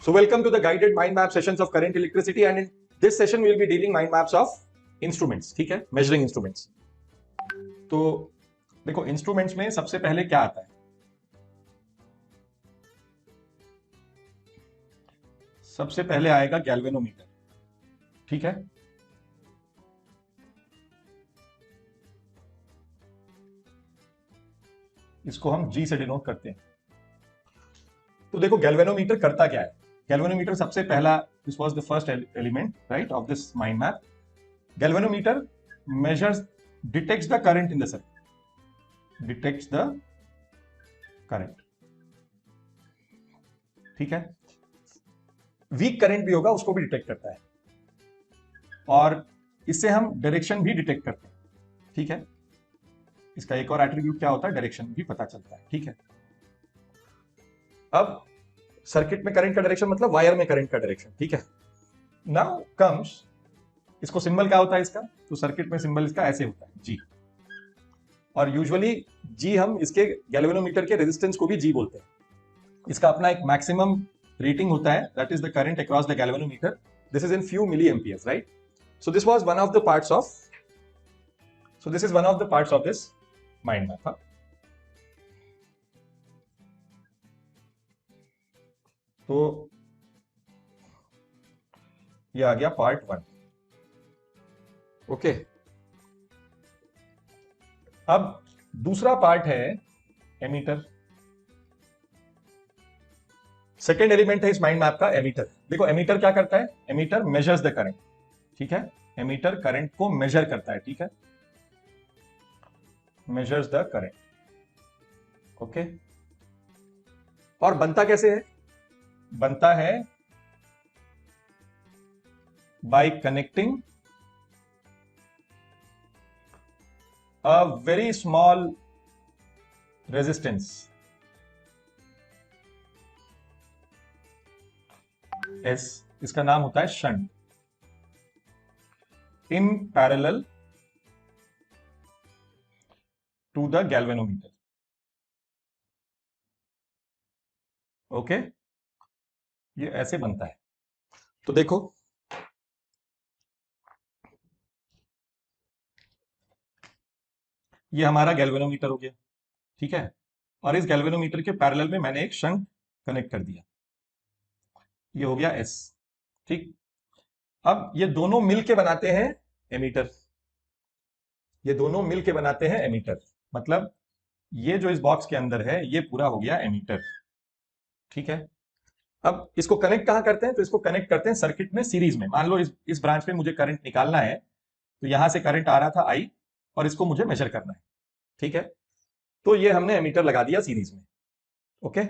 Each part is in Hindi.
So welcome to the guided mind map sessions of current electricity, and in this session we will be dealing mind maps of instruments. ठीक है, measuring instruments. तो देखो instruments में सबसे पहले क्या आता है? सबसे पहले आएगा गैल्वेनोमीटर. ठीक है, इसको हम G से डिनोट करते हैं. तो देखो गैल्वेनोमीटर करता क्या है. गैल्वेनोमीटर सबसे पहला, this was the first element right of this mind map. Galvanometer measures, detects the current in the circuit, detects the current. ठीक है, वीक करंट भी होगा उसको भी डिटेक्ट करता है, और इससे हम डायरेक्शन भी डिटेक्ट करते हैं. ठीक है, इसका एक और एट्रीब्यूट क्या होता है, डायरेक्शन भी पता चलता है. ठीक है, अब सर्किट में करंट का डायरेक्शन मतलब वायर में करंट का डायरेक्शन. ठीक है, नाउ कम्स, इसको सिंबल क्या होता है इसका, तो सर्किट में सिंबल इसका ऐसे होता है जी, और यूजुअली जी हम इसके गैल्वेनोमीटर के रेजिस्टेंस को भी जी बोलते हैं. इसका अपना एक मैक्सिमम रेटिंग होता है, that is the current across the galvanometer. This is in few milli amperes, right. So this was one of the parts of, so this is one of the parts of this mind map. तो ये आ गया पार्ट 1. ओके, अब दूसरा पार्ट है एमीटर. सेकेंड एलिमेंट है इस माइंड मैप का एमीटर. देखो एमीटर क्या करता है, एमीटर मेजर्स द करंट. ठीक है, एमीटर करंट को मेजर करता है. ठीक है, measures the current. ओके, और बनता कैसे है, बनता है by connecting a very small resistance S, इसका नाम होता है shunt, in parallel to the galvanometer. Okay, ये ऐसे बनता है. तो देखो ये हमारा गैल्वेनोमीटर हो गया. ठीक है, और इस गैल्वेनोमीटर के पैरेलल में मैंने एक शंट कनेक्ट कर दिया, ये हो गया एस. ठीक, अब ये दोनों मिलके बनाते हैं एमीटर. ये दोनों मिलके बनाते हैं एमीटर, मतलब ये जो इस बॉक्स के अंदर है ये पूरा हो गया एमीटर. ठीक है, अब इसको कनेक्ट कहां करते हैं, तो इसको कनेक्ट करते हैं सर्किट में सीरीज में. मान लो इस ब्रांच में मुझे करंट निकालना है, तो यहां से करंट आ रहा था आई, और इसको मुझे मेजर करना है. ठीक है, तो ये हमने एमीटर लगा दिया सीरीज में. ओके,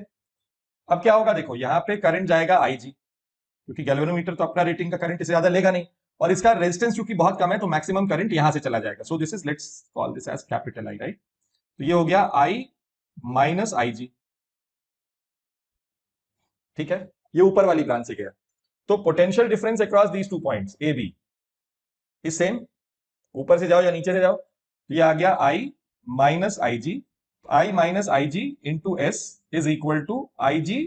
अब क्या होगा, देखो यहां पे करंट जाएगा आई जी, क्योंकि गैल्वेनोमीटर तो अपना रेटिंग का करंट इससे ज्यादा लेगा नहीं, और इसका रेजिस्टेंस क्योंकि बहुत कम है तो मैक्सिमम करंट यहां से चला जाएगा. So this is, let's call this as capital I, right. तो ये हो गया आई माइनस आई जी. ठीक है, ये ऊपर वाली ब्रांच से गया, तो potential difference across these two points A B is same. ऊपर से जाओ या नीचे से जाओ, तो ये आ गया I minus I G. I minus I G into S is equal to I G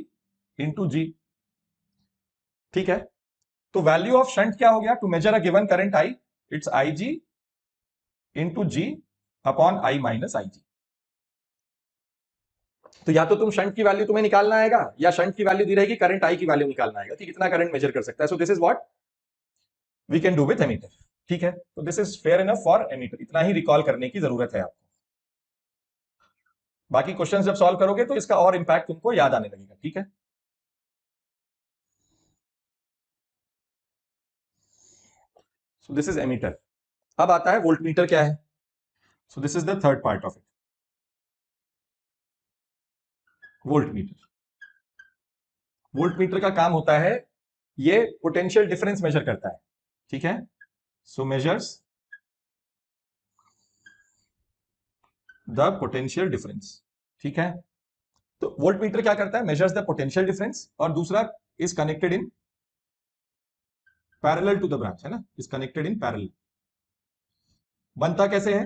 into G. ठीक है, तो वैल्यू ऑफ शंट क्या हो गया, to measure a given current I, it's I G into G upon I minus I G. तो या तो तुम शंट की वैल्यू तुम्हें निकालना आएगा, या शंट की वैल्यू दी रहेगी, करंट आई की वैल्यू निकालना आएगा कि कितना करंट मेजर कर सकता है. So this is what we can do with ammeter. ठीक है, तो this is fair enough for ammeter. इतना ही रिकॉल करने की जरूरत है आपको. बाकी क्वेश्चन जब सॉल्व करोगे तो इसका और इंपैक्ट तुमको याद आने लगेगा. ठीक है, सो दिस इज एमीटर. अब आता है वोल्टमीटर क्या है. So this is the third part of it, voltmeter. Voltmeter का काम होता है, ये पोटेंशियल डिफरेंस मेजर करता है. ठीक है, सो मेजर्स द पोटेंशियल डिफरेंस. ठीक है, तो वोल्टमीटर क्या करता है, मेजर्स द पोटेंशियल डिफरेंस, और दूसरा is connected in parallel to the branch, है ना, इज कनेक्टेड इन पैरेलल. बनता कैसे है,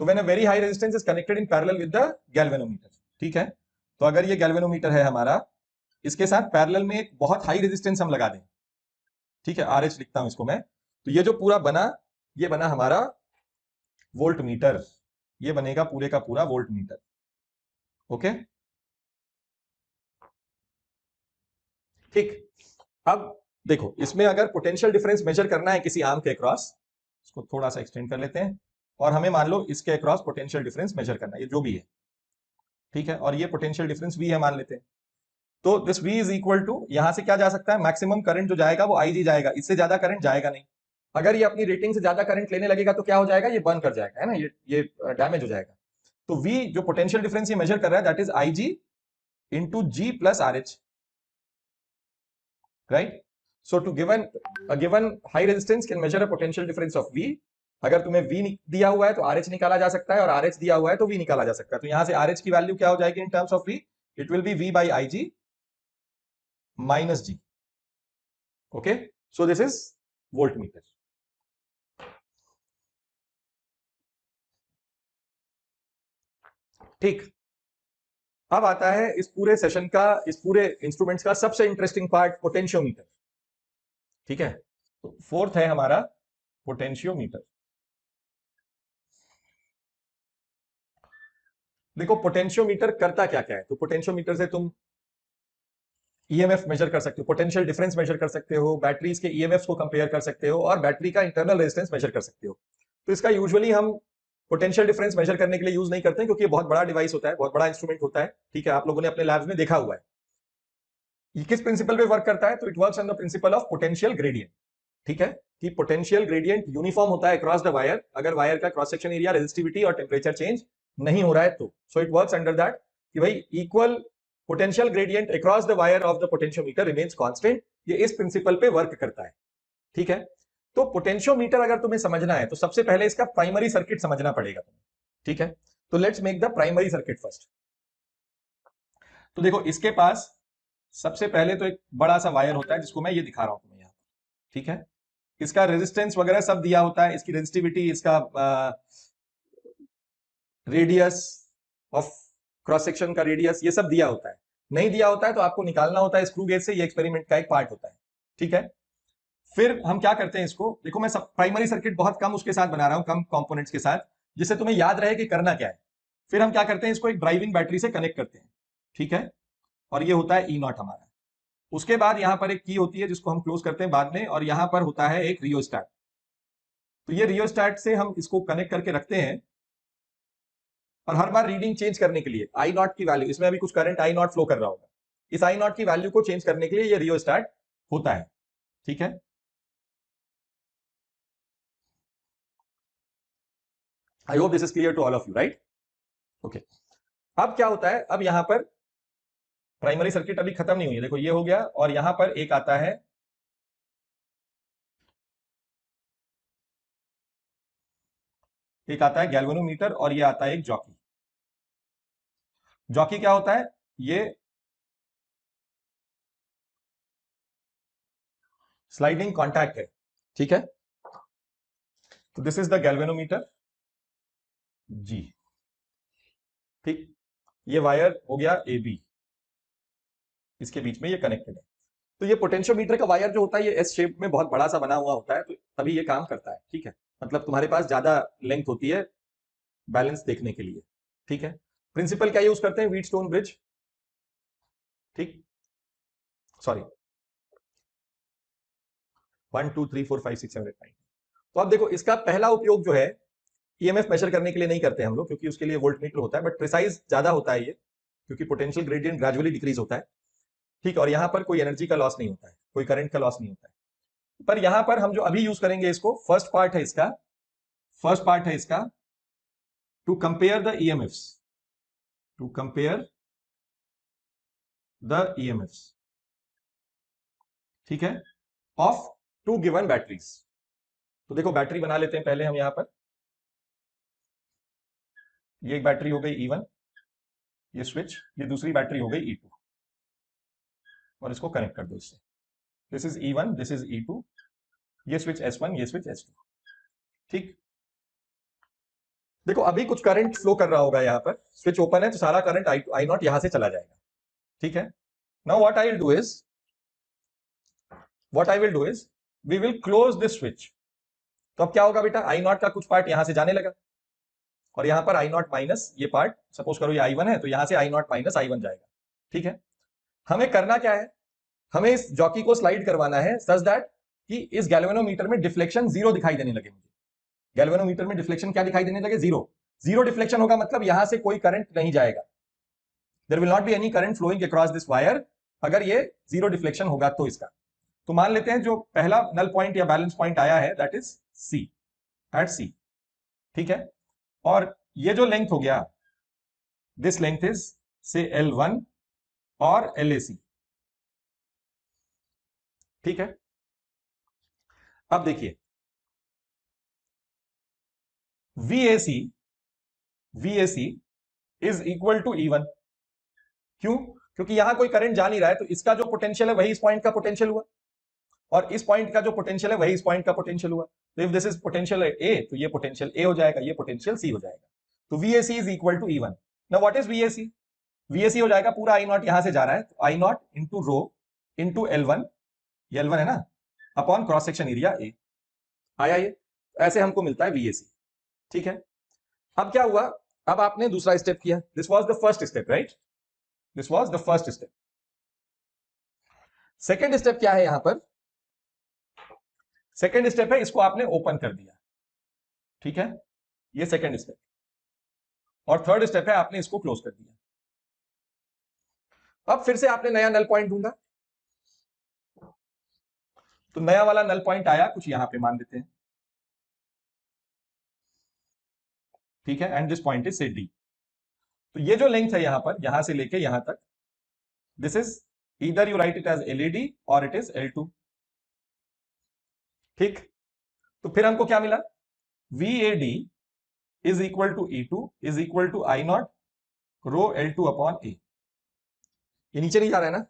तो when a very high resistance is connected in parallel with the galvanometer. ठीक है, तो अगर ये गैल्वेनोमीटर है हमारा, इसके साथ पैरेलल में एक बहुत हाई रेजिस्टेंस हम लगा दें, ठीक है, RH लिखता हूं इसको मैं, तो ये जो पूरा बना, ये बना हमारा वोल्ट मीटर, ये बनेगा पूरे का पूरा वोल्ट मीटर। ओके, ठीक। अब देखो, इसमें अगर पोटेंशियल डिफरेंस मेजर करना है किसी आर्म के अक्रॉस, इसको थोड़ा सा एक्सटेंड कर लेते हैं, और हमें मान लो इसके अक्रॉस पोटेंशियल डिफरेंस मेजर करना है, ये जो भी है, ठीक है, और ये पोटेंशियल डिफरेंस V है मान लेते हैं। तो this V is equal to, यहां से क्या जा सकता है, मैक्सिमम करंट जो जाएगा वो IG जाएगा, इससे ज्यादा करंट जाएगा नहीं। अगर ये अपनी रेटिंग से ज्यादा करंट लेने लगेगा तो क्या हो जाएगा, ये बर्न कर जाएगा, है ना, ये डैमेज हो जाएगा। तो V जो पोटेंशियल डिफरेंस ये मेजर कर रहा है, that is IG into G plus RH, right. So to given high resistance can measure a potential difference of V। अगर तुम्हें V दिया हुआ है तो RH निकाला जा सकता है, और RH दिया हुआ है तो V निकाला जा सकता है। तो यहां से RH की वैल्यू क्या हो जाएगी in terms of V, it will be V by IG minus G। Okay, so this is volt meter. ठीक, अब आता है इस पूरे सेशन का, इस पूरे इंस्ट्रूमेंट्स का सबसे इंटरेस्टिंग पार्ट, पोटेंशियोमीटर। ठीक है, तो फोर्थ है हमारा पोटेंशियोमीटर। देखो पोटेंशियोमीटर करता क्या क्या है, तो पोटेंशियोमीटर से तुम ईएमएफ मेजर कर सकते हो, पोटेंशियल डिफरेंस मेजर कर सकते हो, बैटरीज के ईएमएफ को कंपेयर कर सकते हो, और बैटरी का इंटरनल रेजिस्टेंस मेजर कर सकते हो। तो इसका यूजुअली हम पोटेंशियल डिफरेंस मेजर करने के लिए यूज नहीं करते हैं, क्योंकि ये बहुत बड़ा डिवाइस होता है, बहुत बड़ा इंस्ट्रूमेंट होता है। ठीक है, आप लोगों ने अपने लैब्स में देखा हुआ है। ये किस प्रिंसिपल पे वर्क करता है, तो it works on the principle of potential gradient. ठीक है, कि पोटेंशियल ग्रेडियंट यूनिफॉर्म होता है अक्रॉस द वायर, अगर वायर का क्रॉस सेक्शन एरिया, रेजिस्टिविटी और टेम्परेचर चेंज नहीं हो रहा है तो। So it works under that कि भाई equal potential gradient across the wire of the potentiometer remains constant. ये इस प्रिंसिपल पे वर्क करता है। ठीक है, तो पोटेंशियोमीटर अगर तुम्हें समझना है तो सबसे पहले इसका प्राइमरी सर्किट समझना पड़ेगा तुम्हें। ठीक है, तो let's make the primary circuit first. तो देखो इसके पास सबसे पहले तो एक बड़ा सा वायर होता है, जिसको मैं ये दिखा रहा हूं तुम्हें यहां। ठीक है, इसका रेजिस्टेंस वगैरह सब दिया होता है, इसकी रेजिस्टिविटी, इसका रेडियस ऑफ क्रॉस सेक्शन का रेडियस, ये सब दिया होता है। नहीं दिया होता है तो आपको निकालना होता है स्क्रू गेज से, ये एक्सपेरिमेंट का एक पार्ट होता है। ठीक है, फिर हम क्या करते हैं इसको, देखो मैं सब प्राइमरी सर्किट बहुत कम उसके साथ बना रहा हूं, कम कंपोनेंट्स के साथ, जिससे तुम्हें याद रहे कि करना क्या है। फिर हम क्या करते हैं, इसको एक ड्राइविंग बैटरी से कनेक्ट करते हैं। ठीक है, और ये होता है E0 हमारा। उसके बाद यहां पर एक की होती है जिसको हम क्लोज करते हैं बाद में, और यहां पर होता है एक रियोस्टैट। तो ये रियोस्टैट से हम इसको कनेक्ट करके रखते हैं, और हर बार रीडिंग चेंज करने के लिए I0 की वैल्यू, इसमें अभी कुछ करंट I0 फ्लो कर रहा होगा, इस I0 की वैल्यू को चेंज करने के लिए ये रियोस्टैट होता है। ठीक है, I hope this is clear to all of you, right. Okay, अब क्या होता है, अब यहां पर प्राइमरी सर्किट अभी खत्म नहीं हुई है, देखो ये हो गया, और यहां पर एक आता है, एक आता है गैल्वेनोमीटर, और ये आता है एक जॉकी। जॉकी क्या होता है, ये स्लाइडिंग कॉन्टैक्ट है। ठीक है, तो दिस इज द गैल्वेनोमीटर जी। ठीक, ये वायर हो गया AB, इसके बीच में ये कनेक्टेड है। तो ये पोटेंशियोमीटर का वायर जो होता है, ये एस शेप में बहुत बड़ा सा बना हुआ होता है, तो तभी ये काम करता है। ठीक है, मतलब तुम्हारे पास ज्यादा लेंथ होती है बैलेंस देखने के लिए। ठीक है, प्रिंसिपल क्या यूज करते हैं, व्हीटस्टोन ब्रिज। ठीक, सॉरी, 1 2 3 4 5 6 7 8 9। तो अब देखो इसका पहला उपयोग जो है, ईएमएफ मेजर करने के लिए नहीं करते हम लोग, क्योंकि उसके लिए वोल्ट मीटर होता है, बट प्रिसाइज ज्यादा होता है ये, क्योंकि पोटेंशियल ग्रेडियंट ग्रेजुअली डिक्रीज होता है। ठीक, और यहां पर कोई एनर्जी का लॉस नहीं होता है, कोई करंट का लॉस नहीं होता है। पर यहां पर हम जो अभी यूज करेंगे इसको, फर्स्ट पार्ट है इसका, फर्स्ट पार्ट है इसका, to compare the EMFs, to compare the EMFs. ठीक है, ऑफ टू गिवन बैटरीज। तो देखो बैटरी बना लेते हैं पहले हम यहां पर, ये एक बैटरी हो गई E1, ये स्विच, ये दूसरी बैटरी हो गई E2, और इसको कनेक्ट कर दो इससे। This is E1, this is E2, ये स्विच S1, ये स्विच S2। ठीक, देखो अभी कुछ करंट फ्लो कर रहा होगा, यहां पर स्विच ओपन है तो सारा करंट I0 यहां से चला जाएगा। ठीक है, now what I will do is we will close this switch. तो अब क्या होगा बेटा, आई नॉट का कुछ पार्ट यहां से जाने लगा और यहां पर आई नॉट माइनस ये पार्ट, सपोज करो ये आई वन है तो यहां से आई नॉट माइनस आई वन जाएगा। ठीक है, हमें करना क्या है, हमें इस जॉकी को स्लाइड करवाना है सच दैट कि इस गैल्वेनोमीटर में डिफ्लेक्शन जीरो दिखाई देने लगे। मुझे गैल्वेनोमीटर में डिफ्लेक्शन क्या दिखाई देने लगे, जीरो। जीरो डिफ्लेक्शन होगा मतलब यहां से कोई करंट नहीं जाएगा, there will not be any current flowing across this wire, अगर ये जीरो डिफ्लेक्शन होगा तो इसका। तो मान लेते हैं जो पहला नल पॉइंट या बैलेंस पॉइंट आया है दैट इज सी, एट सी। ठीक है, और ये जो लेंथ हो गया, दिस लेंथ इज से L1 और LAC। ठीक है, अब देखिए VAC is equal to E1। क्यों, क्योंकि यहां कोई करंट जा नहीं रहा है, तो इसका जो पोटेंशियल है वही इस पॉइंट का पोटेंशियल हुआ, और इस पॉइंट का जो पोटेंशियल है वही इस पॉइंट का पोटेंशियल हुआ। तो इफ दिस इज पोटेंशियल ए तो ये पोटेंशियल ए हो जाएगा, ये पोटेंशियल सी हो जाएगा। तो VAC is equal to E1। Now what is VAC, VAC हो जाएगा पूरा आई नॉट यहां से जा रहा है, तो I naught into rho into L1, ये L1 है ना, upon cross section area A. आया ये, ऐसे हमको मिलता है VAC। ठीक है, अब क्या हुआ, अब आपने दूसरा स्टेप किया, this was the first step right, this was the first step. Second step क्या है यहां पर, सेकंड स्टेप है इसको आपने ओपन कर दिया। ठीक है, ये सेकंड स्टेप, और थर्ड स्टेप है आपने इसको क्लोज कर दिया। अब फिर से आपने नया नल पॉइंट ढूंढा, तो नया वाला नल पॉइंट आया कुछ यहां पे मान लेते हैं। ठीक है, एंड दिस पॉइंट इज से डी। तो ये जो लेंथ है यहां पर, यहां से लेके यहां तक, this is either you write it as LAD और इट इज L2। ठीक, तो फिर हमको क्या मिला, VAD is equal to E2 is equal to I naught rho L2 upon A. ये नीचे नहीं जा रहा है ना,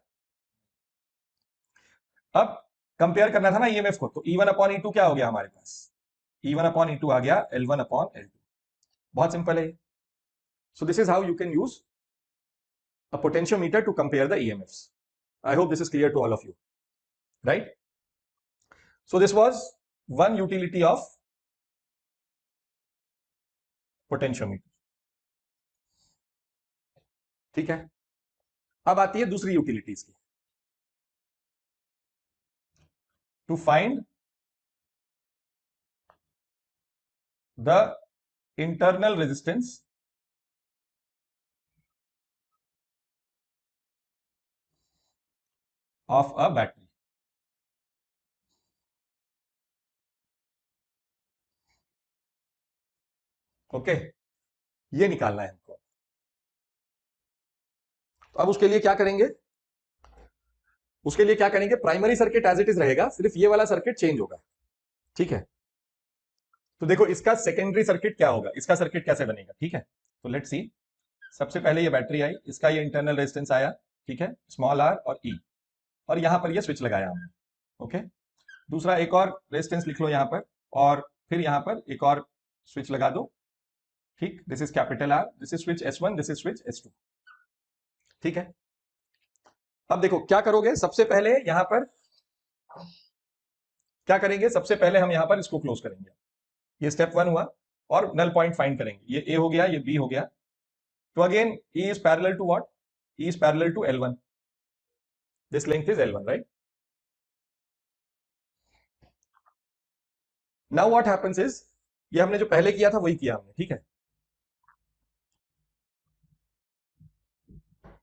अब कंपेयर करना था ना EMF को, तो E1 अपॉन E2 क्या हो गया हमारे पास, E1 अपॉन E2 आ गया L1 अपॉन L2। बहुत सिंपल है। So this is how you can use a potentiometer to compare the EMFs. I hope this is clear to all of you, right? So this was one utility of potentiometer. ठीक है, अब आती है दूसरी यूटिलिटीज की, to find the internal resistance of a battery. Okay, ये निकालना है हमको। तो अब उसके लिए क्या करेंगे, उसके लिए क्या करेंगे, primary circuit as it is रहेगा, सिर्फ ये वाला सर्किट चेंज होगा। ठीक है, तो देखो इसका सेकेंडरी सर्किट क्या होगा, इसका सर्किट कैसे बनेगा। ठीक है, तो लेट्स सी, सबसे पहले ये बैटरी आई, इसका ये इंटरनल रेजिस्टेंस आया। ठीक है, स्मॉल r और E, और यहां पर ये स्विच लगाया हमने। ओके, दूसरा एक और रेजिस्टेंस लिख लो यहां पर, और फिर यहां पर एक और स्विच लगा दो। ठीक, this is capital R, this is switch S1, this is switch S2। ठीक है, अब देखो क्या करोगे, सबसे पहले यहां पर क्या करेंगे, सबसे पहले हम यहां पर इसको क्लोज करेंगे। ये स्टेप 1 हुआ, और नल पॉइंट फाइंड करेंगे। ये A हो गया, ये B हो गया, तो again E is parallel to what, E is parallel to L1, this length is L1 right. Now what happens is, ये हमने जो पहले किया था वही किया हमने। ठीक है,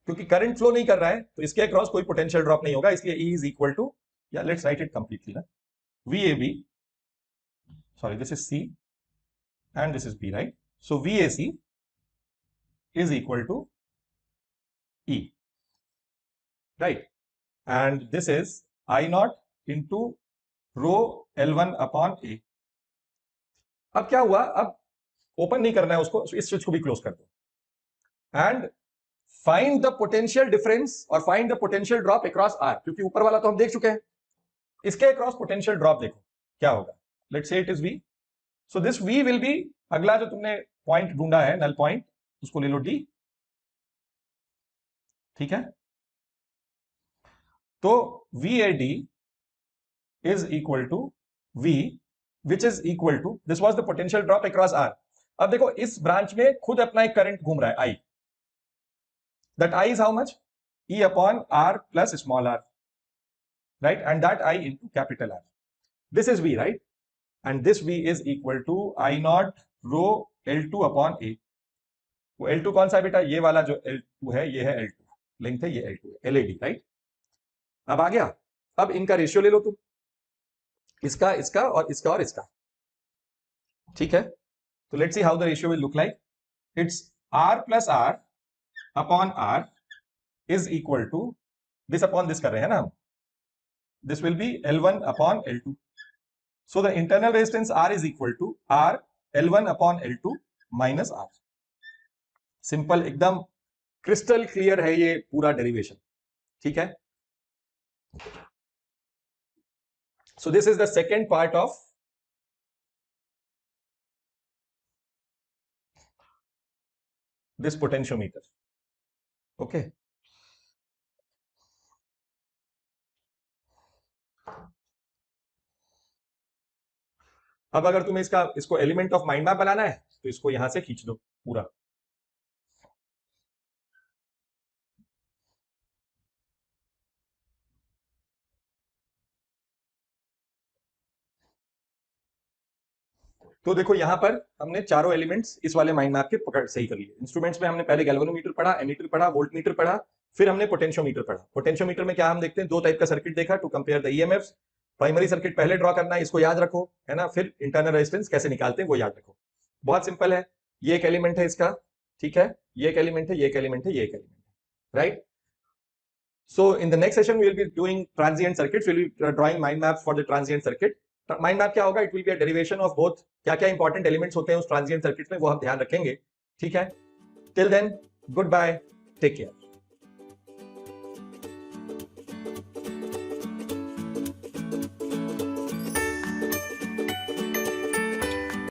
क्योंकि करंट फ्लो नहीं कर रहा है तो इसके अक्रॉस कोई पोटेंशियल ड्रॉप नहीं होगा, इसलिए E इज इक्वल टू, या लेट्स राइट इट कंप्लीटली ना, VAB, sorry this is C and this is B, right? So VAC is equal to E, right? And this is I naught into rho L1 upon A. अब क्या हुआ, अब ओपन नहीं करना है उसको, इस स्विच को भी क्लोज कर दो, and find the potential difference और find the potential drop across R, क्योंकि ऊपर वाला तो हम देख चुके हैं, इसके अक्रॉस पोटेंशियल ड्रॉप देखो क्या होगा। Let's say it is V, so this V will be, अगला जो तुमने पॉइंट ढूंढा है नल पॉइंट, उसको ले लो D। ठीक है, तो VAD is equal to V, which is equal to, this was the potential drop across R. अब देखो इस ब्रांच में खुद अपना एक करंट घूम रहा है I. That I is how much? E upon R plus small r, right? And that I into capital R. This is V, right? And this V is equal to I naught rho L2 upon A. वो L2 कौन सा है बेटा? ये वाला जो L2 है, ये है L2, लेंथ है, ये L2 है, LAD, राइट? अब आ गया. अब इनका रेशियो ले लो तुम, इसका, इसका और इसका और इसका, ठीक है? तो let's see how the ratio will look like. It's R plus R upon R is equal to, this upon this कर रहे हैं ना हम, this will be L1 upon L2. So the internal resistance R is equal to R L1 upon L2 minus R. Simple, एकदम क्रिस्टल क्लियर है ये पूरा डेरिवेशन, ठीक है? So this is the second part of this potentiometer. Okay. अब अगर तुम्हें इसको एलिमेंट ऑफ माइंड मैप बनाना है तो इसको यहां से खींच दो पूरा. तो देखो यहां पर हमने चारों एलिमेंट्स इस वाले माइंड मैप के पकड़ सही कर लिए. इंस्ट्रूमेंट्स में हमने पहले गैल्वेनोमीटर पढ़ा, एमीटर पढ़ा, वोल्टमीटर पढ़ा, फिर हमने पोटेंशियोमीटर पढ़ा. पोटेंशियोमीटर में क्या हम देखते हैं, दो टाइप का सर्किट देखा to compare the EMFs. Primary circuit पहले ड्रॉ करना है, इसको याद रखो, है ना? फिर इंटरनल रेजिस्टेंस कैसे निकालते हैं वो याद रखो. बहुत सिंपल है. ये एक एलिमेंट है इसका, ठीक है? ये एक एलिमेंट है, ये एक एलिमेंट है, ये एक एलिमेंट है, right? So in the next session we will be doing transient circuits. We will be drawing mind maps for the transient circuit. Mind map क्या होगा? It will be a derivation of both. क्या क्या important elements होते हैं उस transient circuit में, वो हम ध्यान रखेंगे, ठीक है? Till then, goodbye, take care.